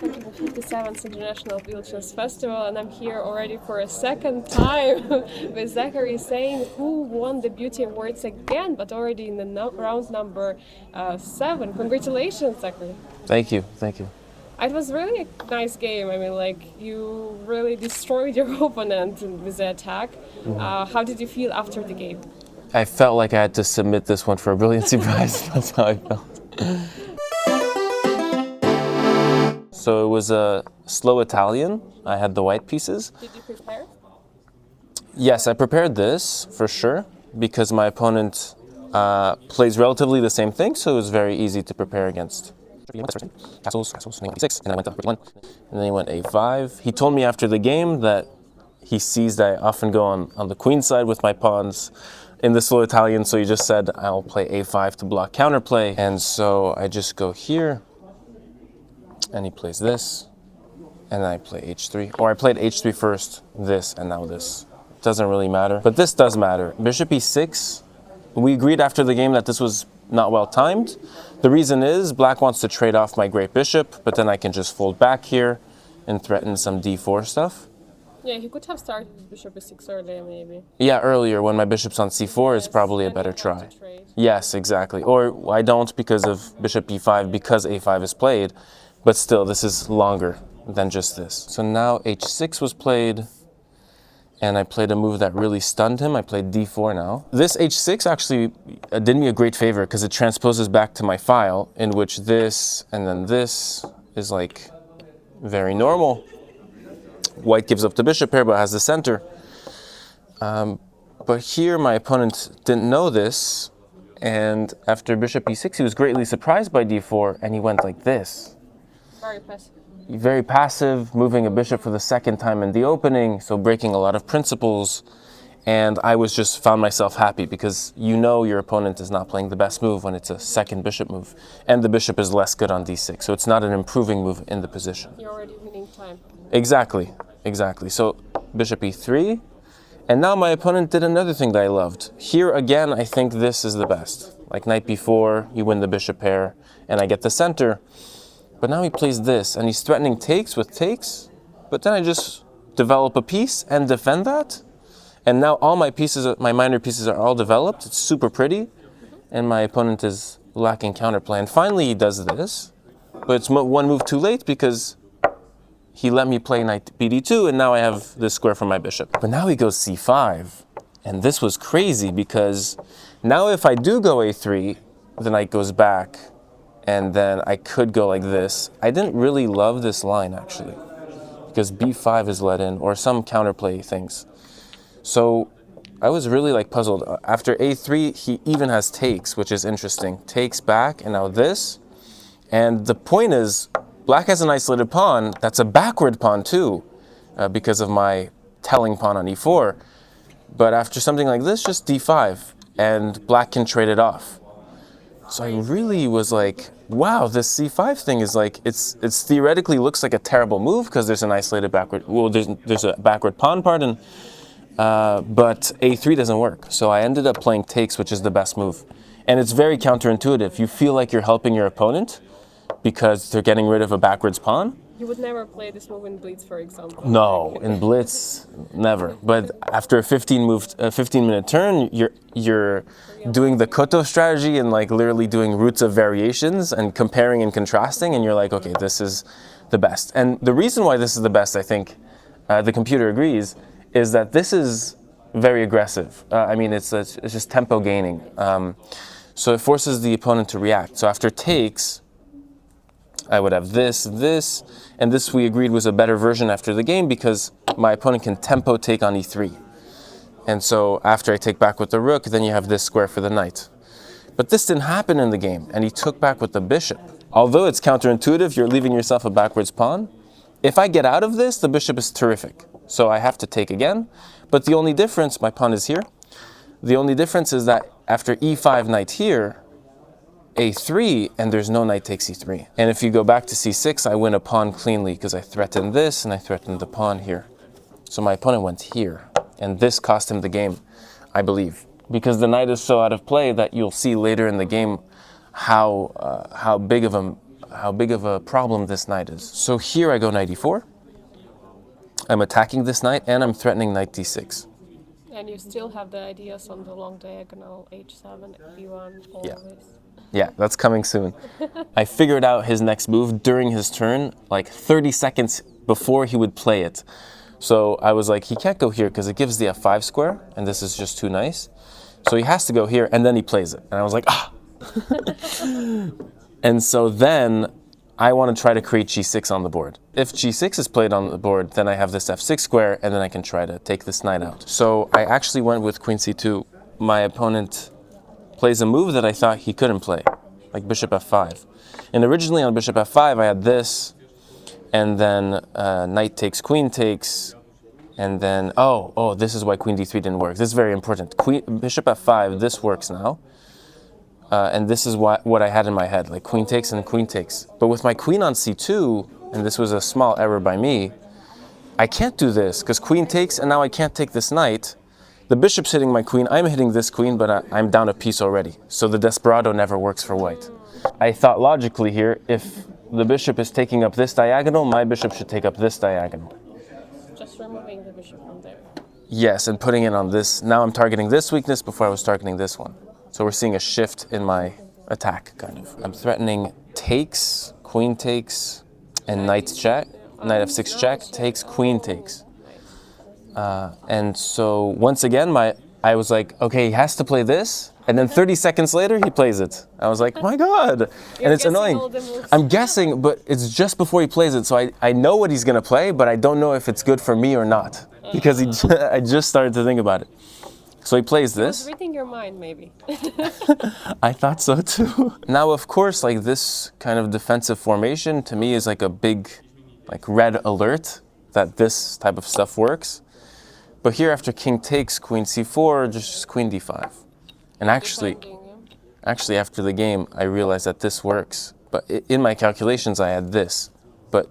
welcome to the 57th International Biel Chess Festival, and I'm here already for a second time with Zachary saying who won the Beauty Awards again, but already in the round number 7. Congratulations, Zachary. Thank you, thank you. It was really a nice game. I mean, like, you really destroyed your opponent with the attack. How did you feel after the game? I felt like I had to submit this one for a Brilliancy Prize. That's how I felt. So it was a slow Italian. I had the white pieces. Did you prepare? Yes, I prepared this for sure because my opponent plays relatively the same thing, so it was very easy to prepare against. Castles, and then he went e6, and then I went to e1, and then he went a5. He told me after the game that he sees that I often go on the queen side with my pawns in the slow Italian, so he just said I'll play a5 to block counterplay, and so I just go here, and he plays this, and then I play h3, or I played h3 first, this, and now this. It doesn't really matter, but this does matter. Bishop e6, we agreed after the game that this was not well timed. The reason is black wants to trade off my great bishop, but then I can just fold back here and threaten some d4 stuff. Yeah, he could have started with bishop e6 earlier, maybe. Yeah, earlier when my bishop's on c4 is probably a better try. Yes, exactly. Or I don't because of bishop e5, because a5 is played, but still this is longer than just this. So now h6 was played, and I played a move that really stunned him. I played d4 now. This h6 actually did me a great favor because it transposes back to my file, in which this and then this is like very normal. White gives up the bishop here, but has the center. But here my opponent didn't know this, and after bishop e6, he was greatly surprised by d4, and he went like this. Very passive. Very passive, moving a bishop for the second time in the opening, so breaking a lot of principles. And I was just found myself happy because you know your opponent is not playing the best move when it's a second bishop move, and the bishop is less good on d6, so it's not an improving move in the position. You're already winning time. Exactly, exactly. So bishop e3, and now my opponent did another thing that I loved. Here again, I think this is the best. Like knight b4, you win the bishop pair, and I get the center. But now he plays this, and he's threatening takes with takes, but then I just develop a piece and defend that. And now all my pieces, my minor pieces are all developed. It's super pretty, and my opponent is lacking counterplay. And finally he does this, but it's one move too late because he let me play knight bd2, and now I have this square for my bishop. But now he goes c5, and this was crazy because now if I do go a3, the knight goes back, and then I could go like this. I didn't really love this line actually, because b5 is let in, or some counterplay things. So I was really like puzzled. After a3, he even has takes, which is interesting. Takes back, and now this. And the point is, black has an isolated pawn that's a backward pawn too, because of my telling pawn on e4. But after something like this, just d5, and black can trade it off. So I really was like, wow, this c5 thing is like, it's theoretically looks like a terrible move because there's an isolated backward, well, there's a backward pawn, pardon, but a3 doesn't work. So I ended up playing takes, which is the best move. And it's very counterintuitive. You feel like you're helping your opponent because they're getting rid of a backwards pawn. You would never play this move in Blitz, for example. No, in Blitz, never. But after a 15-minute turn, you're doing the Koto strategy and like literally doing roots of variations and comparing and contrasting, and you're like, okay, this is the best. And the reason why this is the best, I think, the computer agrees, is that this is very aggressive. I mean, it's just tempo gaining. So it forces the opponent to react. So after takes, I would have this, and this we agreed was a better version after the game because my opponent can tempo take on e3. And so after I take back with the rook, then you have this square for the knight. But this didn't happen in the game, and he took back with the bishop. Although it's counterintuitive, you're leaving yourself a backwards pawn. If I get out of this, the bishop is terrific. So I have to take again. But the only difference, my pawn is here. The only difference is that after e5 knight here, a3, and there's no knight takes e3. And if you go back to c6, I win a pawn cleanly because I threatened this and I threatened the pawn here. So my opponent went here, and this cost him the game, I believe, because the knight is so out of play that you'll see later in the game how big of a how big of a problem this knight is. So here I go knight e4. I'm attacking this knight and I'm threatening knight d6. And you still have the ideas on the long diagonal, h7, e1, all Yeah. this. Yeah, that's coming soon. I figured out his next move during his turn, like 30 seconds before he would play it. So I was like, he can't go here because it gives the f5 square, and this is just too nice. So he has to go here, and then he plays it. And I was like, ah! And so then I want to try to create g6 on the board. If g6 is played on the board, then I have this f6 square, and then I can try to take this knight out. So I actually went with queen c2. My opponent plays a move that I thought he couldn't play, like bishop f5. And originally on bishop f5, I had this, and then knight takes, queen takes, and then, this is why queen d3 didn't work. This is very important. Bishop f5, this works now. And this is what I had in my head, like queen takes and queen takes. But with my queen on c2, and this was a small error by me, I can't do this, because queen takes, and now I can't take this knight. The bishop's hitting my queen, I'm hitting this queen, but I'm down a piece already. So the desperado never works for white. I thought logically here, if the bishop is taking up this diagonal, my bishop should take up this diagonal. Just removing the bishop from there. Yes, and putting it on this. Now I'm targeting this weakness before I was targeting this one. So we're seeing a shift in my attack, kind of. I'm threatening takes, queen takes, and knight check. Knight f6 check, takes, queen takes. And so once again, I was like, okay, he has to play this. And then 30 seconds later, he plays it. I was like, my God. And it's annoying. I'm guessing, but it's just before he plays it. So I know what he's going to play, but I don't know if it's good for me or not. Because I just started to think about it. So he plays this. He was reading your mind, maybe. I thought so too. Now, of course, like this kind of defensive formation to me is like a big, like red alert that this type of stuff works. But here after king takes, queen c4, just queen d5. And actually after the game, I realized that this works. But in my calculations, I had this. But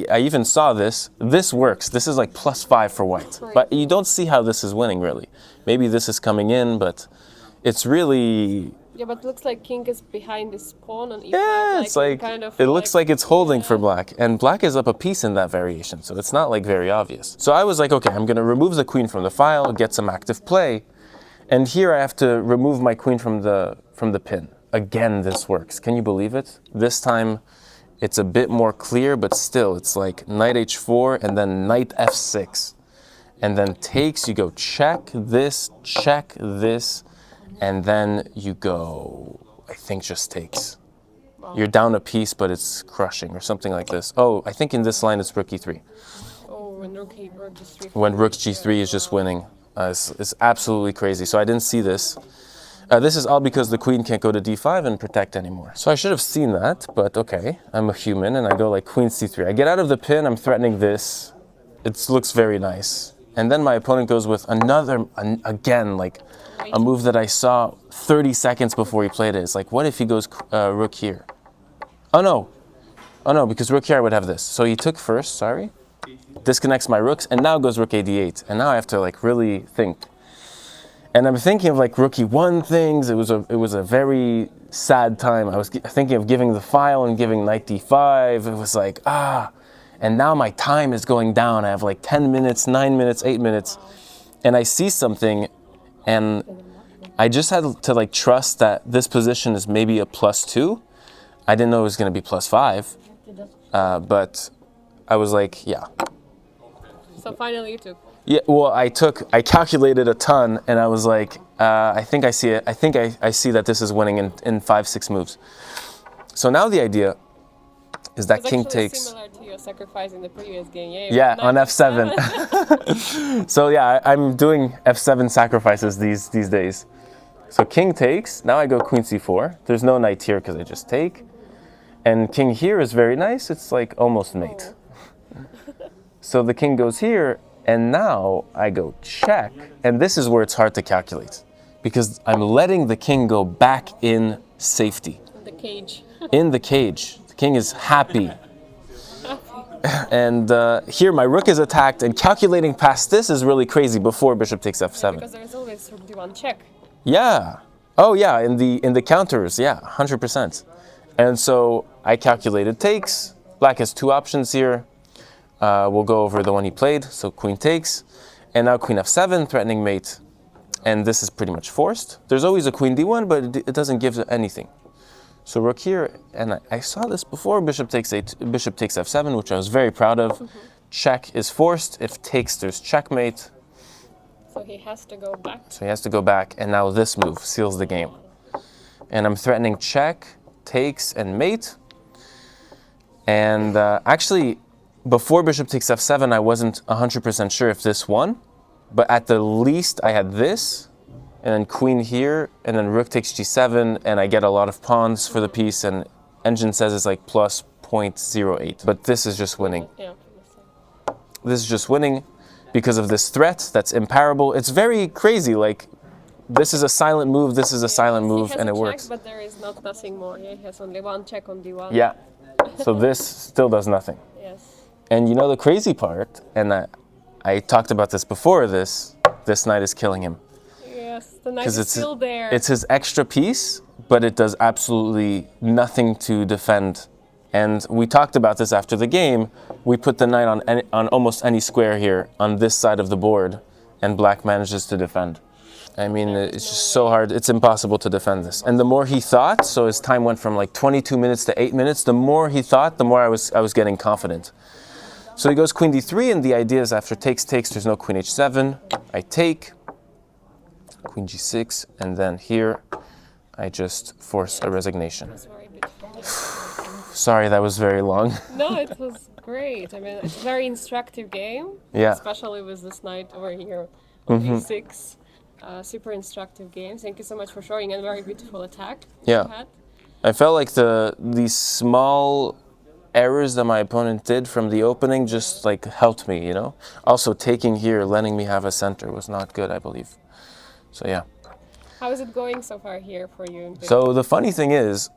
I even saw this. This works. This is like +5 for white. But you don't see how this is winning, really. Maybe this is coming in, but it's really... Yeah, but it looks like king is behind this pawn on e5. Yeah, it's like kind of it looks like it's holding for black. And black is up a piece in that variation, so it's not like very obvious. So I was like, okay, I'm going to remove the queen from the file, get some active play. And here I have to remove my queen from the pin. Again, this works. Can you believe it? This time it's a bit more clear, but still it's like knight h4 and then knight f6. And then takes, you go check this, and then you go, I think just takes. Wow. You're down a piece, but it's crushing or something like this. Oh, I think in this line it's rook e3. Oh, when rook g3. When rook g3 is just winning. It's absolutely crazy. So I didn't see this. This is all because the queen can't go to d5 and protect anymore. So I should have seen that, but okay, I'm a human and I go like queen c3. I get out of the pin, I'm threatening this. It looks very nice. And then my opponent goes with again, like a move that I saw 30 seconds before he played it. It's like, what if he goes rook here? Oh no, because rook here I would have this. So he took first, sorry. Disconnects my rooks, and now goes rook a8. And now I have to like really think. And I'm thinking of like rook e1 things. It was a very sad time. I was thinking of giving the file and giving knight d5. It was like, and now my time is going down. I have like 10 minutes, 9 minutes, 8 minutes. And I see something, and I just had to like trust that this position is maybe a +2. I didn't know it was going to be +5, but I was like, yeah. So finally you took. Yeah, well, I calculated a ton, and I was like, I think I see it. I think I see that this is winning in 5-6 moves. So now the idea is that king takes. Similar to your sacrifice in the previous game. Yeah, on f7. So yeah, I'm doing f7 sacrifices these days. So king takes. Now I go queen c4. There's no knight here because I just take. And king here is very nice. It's like almost mate. So the king goes here, and now I go check. And this is where it's hard to calculate, because I'm letting the king go back in safety. In the cage. In the cage. The king is happy. And here my rook is attacked, and calculating past this is really crazy before bishop takes f7. Yeah, because there's always rook d1 check. Yeah. Oh yeah, in the counters, yeah, 100%. And so I calculated takes. Black has two options here. We'll go over the one he played. So queen takes, and now queen f7, threatening mate. And this is pretty much forced. There's always a queen d1, but it doesn't give anything. So rook here, and I saw this before, bishop takes f7, which I was very proud of. Check is forced. If takes, there's checkmate. So he has to go back. So he has to go back, and now this move seals the game. And I'm threatening check, takes, and mate. And actually, before bishop takes f7, I wasn't 100% sure if this won. But at the least, I had this, and then queen here, and then rook takes g7, and I get a lot of pawns for the piece, and Engine says it's like plus 0.08. But this is just winning. Yeah. This is just winning because of this threat that's imparable. It's very crazy, like, this is a silent move, this is a silent move, and it works. But there is nothing more. He has only one check on d1. Yeah, so this still does nothing. Yes. And you know the crazy part, and I talked about this before this knight is killing him. Yes, the knight is still there. It's his extra piece, but it does absolutely nothing to defend. And we talked about this after the game. We put the knight on almost any square here on this side of the board, and black manages to defend. I mean, it's just so hard. It's impossible to defend this. And the more he thought, so his time went from like 22 minutes to 8 minutes, the more he thought, the more I was getting confident. So he goes queen d3, and the idea is after takes, there's no queen h7. I take, queen g6, and then here I just force a resignation. Sorry, that was very long. No, it was great. I mean, it's a very instructive game. Yeah. Especially with this knight over here on a6. Super instructive game. Thank you so much for showing, and very beautiful attack. Yeah. I felt like these small errors that my opponent did from the opening just like helped me, you know? Also taking here, letting me have a center was not good, I believe. So yeah. How is it going so far here for you? So the funny thing is,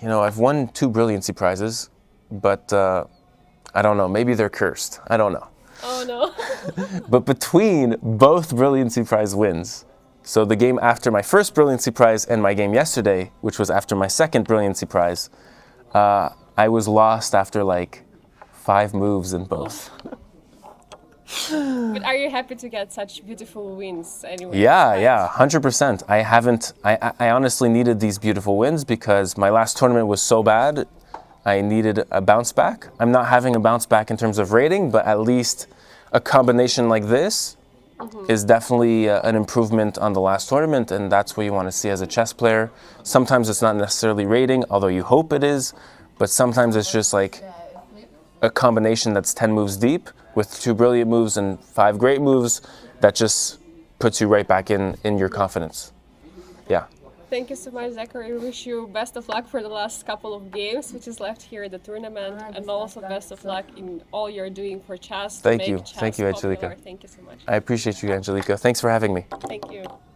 you know, I've won 2 Brilliancy Prizes, but I don't know, maybe they're cursed. I don't know. Oh no. But between both Brilliancy Prize wins, so the game after my first Brilliancy Prize and my game yesterday, which was after my second Brilliancy Prize, I was lost after like 5 moves in both. But are you happy to get such beautiful wins anyway? Yeah, 100%. I honestly needed these beautiful wins because my last tournament was so bad. I needed a bounce back. I'm not having a bounce back in terms of rating, but at least a combination like this is definitely an improvement on the last tournament, and that's what you want to see as a chess player. Sometimes it's not necessarily rating, although you hope it is, but sometimes it's just like a combination that's 10 moves deep with 2 brilliant moves and 5 great moves that just puts you right back in your confidence. Yeah. Thank you so much, Zachary. We wish you best of luck for the last couple of games, which is left here at the tournament, and also best of luck in all you're doing for chess. Thank you, Angelika. Thank you so much. I appreciate you, Angelika. Thanks for having me. Thank you.